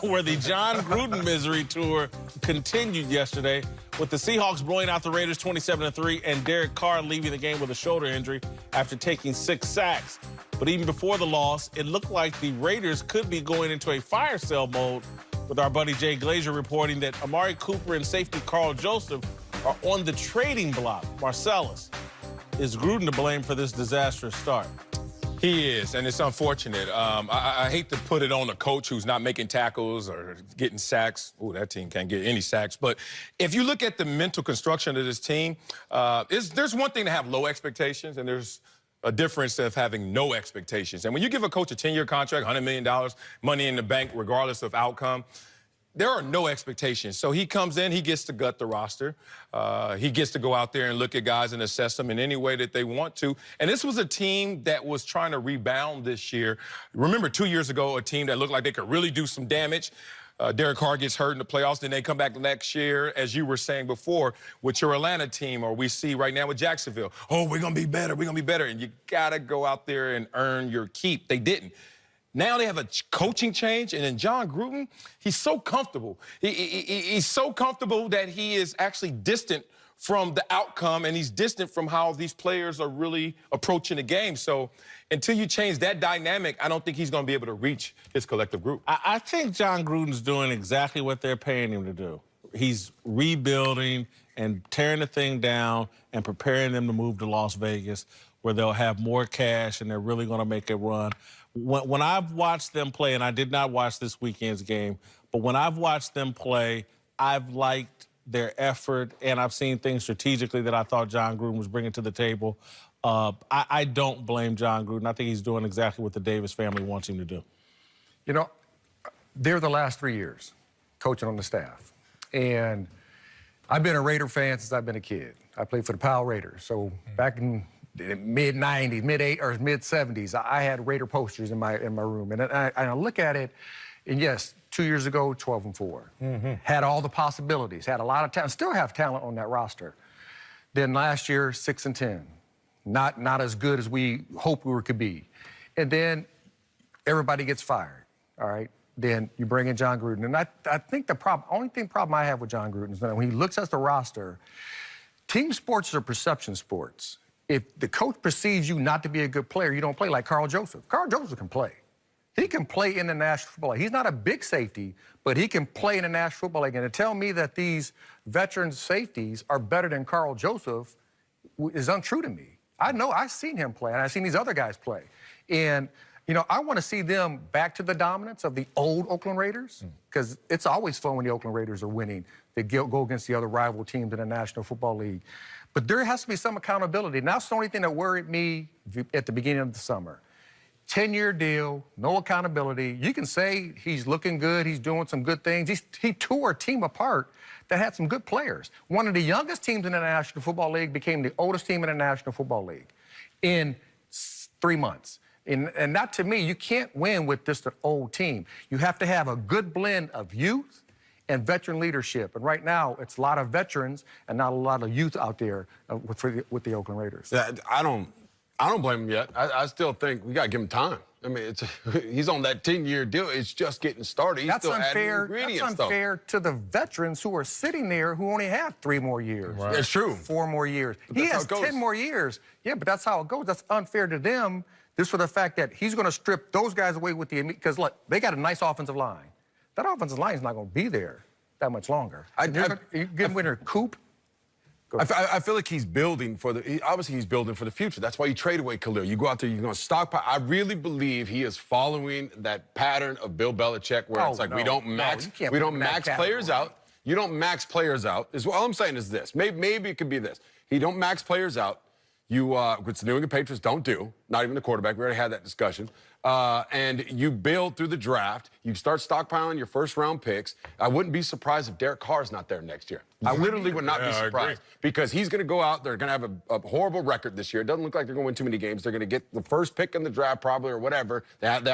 where the Jon Gruden misery tour continued yesterday with the Seahawks blowing out the Raiders 27-3 and Derek Carr leaving the game with a shoulder injury after taking 6 sacks. But even before the loss, it looked like the Raiders could be going into a fire sale mode, with our buddy Jay Glazer reporting that Amari Cooper and safety Carl Joseph are on the trading block. Marcellus, is Gruden to blame for this disastrous start? He is, and it's unfortunate. I hate to put it on a coach who's not making tackles or getting sacks. Ooh, that team can't get any sacks. But if you look at the mental construction of this team, there's one thing to have low expectations, and there's a difference of having no expectations. And when you give a coach a 10-year contract, $100 million, money in the bank, regardless of outcome, there are no expectations. So he comes in, he gets to gut the roster. He gets to go out there and look at guys and assess them in any way that they want to. And this was a team that was trying to rebound this year. Remember 2 years ago, a team that looked like they could really do some damage. Derek Carr gets hurt in the playoffs, then they come back next year, as you were saying before, with your Atlanta team, or we see right now with Jacksonville. Oh, we're going to be better, we're going to be better. And you got to go out there and earn your keep. They didn't. Now they have a coaching change, and then Jon Gruden, he's so comfortable. He's so comfortable that he is actually distant from the outcome, and he's distant from how these players are really approaching the game. So until you change that dynamic, I don't think he's going to be able to reach his collective group. I think Jon Gruden's doing exactly what they're paying him to do. He's rebuilding and tearing the thing down and preparing them to move to Las Vegas, where they'll have more cash and they're really going to make a run. When I've watched them play, and I did not watch this weekend's game, but when I've watched them play, I've liked their effort, and I've seen things strategically that I thought Jon Gruden was bringing to the table. I don't blame Jon Gruden. I think he's doing exactly what the Davis family wants him to do. You know, they're the last 3 years coaching on the staff. And I've been a Raider fan since I've been a kid. I played for the Powell Raiders. So back in the mid-90s, mid-70s, I had Raider posters in my room. And I look at it, and yes, 2 years ago, 12-4. Had all the possibilities, had a lot of talent, still have talent on that roster. Then last year, 6-10. Not as good as we hoped we could be. And then everybody gets fired, all right? Then you bring in Jon Gruden. And I think the only problem I have with Jon Gruden is that when he looks at the roster, team sports are perception sports. If the coach perceives you not to be a good player, you don't play. Like Carl Joseph. Carl Joseph can play. He can play in the National Football League. He's not a big safety, but he can play in the National Football League. And to tell me that these veteran safeties are better than Carl Joseph is untrue to me. I know, I've seen him play, and I've seen these other guys play. And, you know, I want to see them back to the dominance of the old Oakland Raiders, because it's always fun when the Oakland Raiders are winning. They go against the other rival teams in the National Football League. But there has to be some accountability. And that's the only thing that worried me at the beginning of the summer. 10-year deal, no accountability. You can say he's looking good, he's doing some good things. He tore a team apart that had some good players. One of the youngest teams in the National Football League became the oldest team in the National Football League in 3 months. And that, to me, you can't win with just an old team. You have to have a good blend of youth and veteran leadership. And right now, it's a lot of veterans and not a lot of youth out there with the Oakland Raiders. Yeah, I don't blame him yet. I still think we got to give him time. I mean, he's on that 10-year deal. It's just getting started. He's still adding ingredients. That's unfair to the veterans who are sitting there who only have 3 more years. Right. It's true. 4 more years. He has 10 more years. Yeah, but that's how it goes. That's unfair to them, just for the fact that he's going to strip those guys away with the... Because, look, they got a nice offensive line. That offensive line is not going to be there that much longer. You get winner Coop. I feel like he's building for obviously he's building for the future. That's why you trade away Khalil. You go out there, you're going to stockpile. I really believe he is following that pattern of Bill Belichick, where it's like we don't max players out. You don't max players out. All I'm saying is this. Maybe it could be this. He don't max players out. Which the New England Patriots don't do, not even the quarterback. We already had that discussion. And you build through the draft. You start stockpiling your first-round picks. I wouldn't be surprised if Derek Carr's not there next year. I literally would not be surprised, because he's going to go out. They're going to have a horrible record this year. It doesn't look like they're going to win too many games. They're going to get the first pick in the draft probably, or whatever. That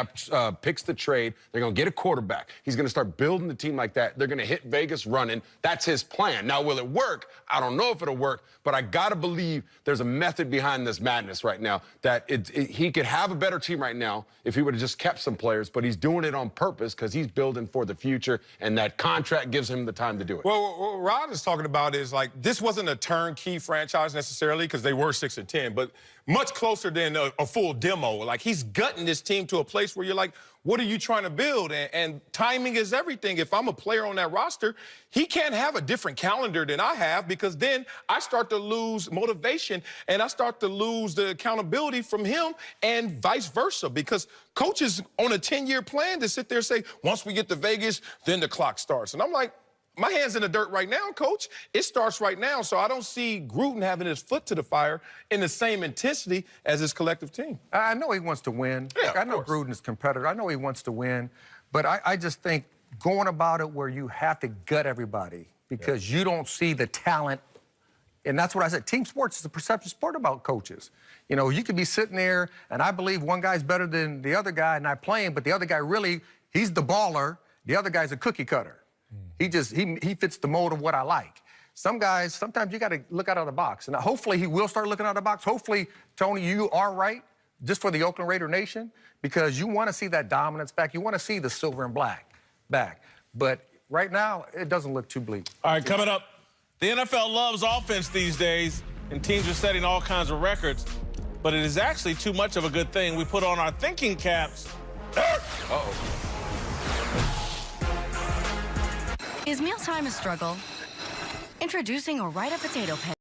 picks the trade. They're going to get a quarterback. He's going to start building the team like that. They're going to hit Vegas running. That's his plan. Now, will it work? I don't know if it'll work, but I got to believe there's a method behind this madness right now, that he could have a better team right now if he would have just kept some players, but he's doing it on purpose because he's building for the future, and that contract gives him the time to do it. Well, what Rod is talking about is, like, this wasn't a turnkey franchise necessarily because they were 6-10, but much closer than a full demo. Like, he's gutting this team to a place where you're like, what are you trying to build? And timing is everything. If I'm a player on that roster, he can't have a different calendar than I have, because then I start to lose motivation and I start to lose the accountability from him, and vice versa, because coaches on a 10-year plan to sit there and say, once we get to Vegas, then the clock starts. And I'm like, my hand's in the dirt right now, Coach. It starts right now. So I don't see Gruden having his foot to the fire in the same intensity as his collective team. I know he wants to win. Yeah, I know Gruden's competitor. I know he wants to win. But I just think going about it where you have to gut everybody because you don't see the talent. And that's what I said. Team sports is a perception sport about coaches. You know, you could be sitting there, and I believe one guy's better than the other guy, not playing, but the other guy really, he's the baller. The other guy's a cookie cutter. He fits the mold of what I like. Some guys, sometimes you got to look out of the box. And hopefully he will start looking out of the box. Hopefully, Tony, you are right, just for the Oakland Raider Nation, because you want to see that dominance back. You want to see the silver and black back. But right now, it doesn't look too bleak. All right, coming up, the NFL loves offense these days, and teams are setting all kinds of records. But it is actually too much of a good thing. We put on our thinking caps. Uh-oh. Is mealtime a struggle? Introducing Ore-Ida potato pan.